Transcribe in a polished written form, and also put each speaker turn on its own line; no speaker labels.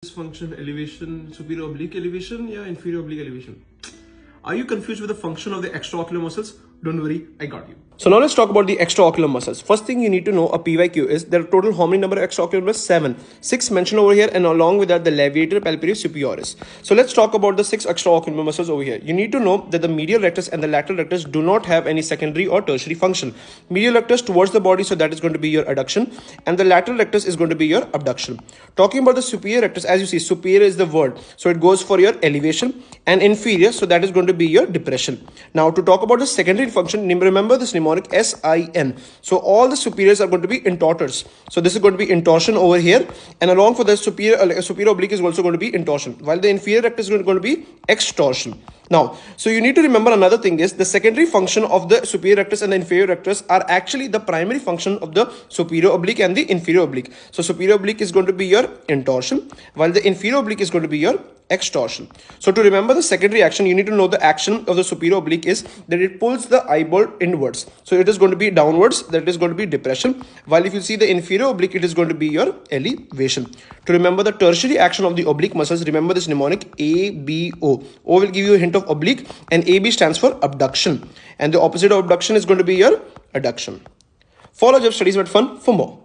This function elevation, superior oblique elevation, yeah, inferior oblique elevation. Are you confused with the function of the extraocular muscles? Don't worry, I got you. So now let's talk about the extraocular muscles. First thing you need to know a PYQ is there are total how many number of extraocular muscles? 7. 6 mentioned over here, and along with that the levator palpebris superioris. So let's talk about the 6 extraocular muscles over here. You need to know that the medial rectus and the lateral rectus do not have any secondary or tertiary function. Medial rectus towards the body, so that is going to be your adduction, and the lateral rectus is going to be your abduction. Talking about the superior rectus, as you see, superior is the word, so it goes for your elevation, and inferior, so that is going to be your depression. Now to talk about the secondary function, remember this mnemonic SIN. So all the superiors are going to be intortors. So this is going to be intorsion over here, and along for the superior oblique is also going to be intorsion, while the inferior rectus is going to be extorsion. Now, so you need to remember another thing is the secondary function of the superior rectus and the inferior rectus are actually the primary function of the superior oblique and the inferior oblique. So superior oblique is going to be your intorsion, while the inferior oblique is going to be your extorsion. So to remember the secondary action, you need to know the action of the superior oblique is that it pulls the eyeball inwards. So it is going to be downwards, that is going to be depression, while if you see the inferior oblique, it is going to be your elevation. To remember the tertiary action of the oblique muscles, remember this mnemonic ABO. O will give you a hint of oblique, and AB stands for abduction, and the opposite of abduction is going to be your adduction. Follow Job Studies with Fun for more.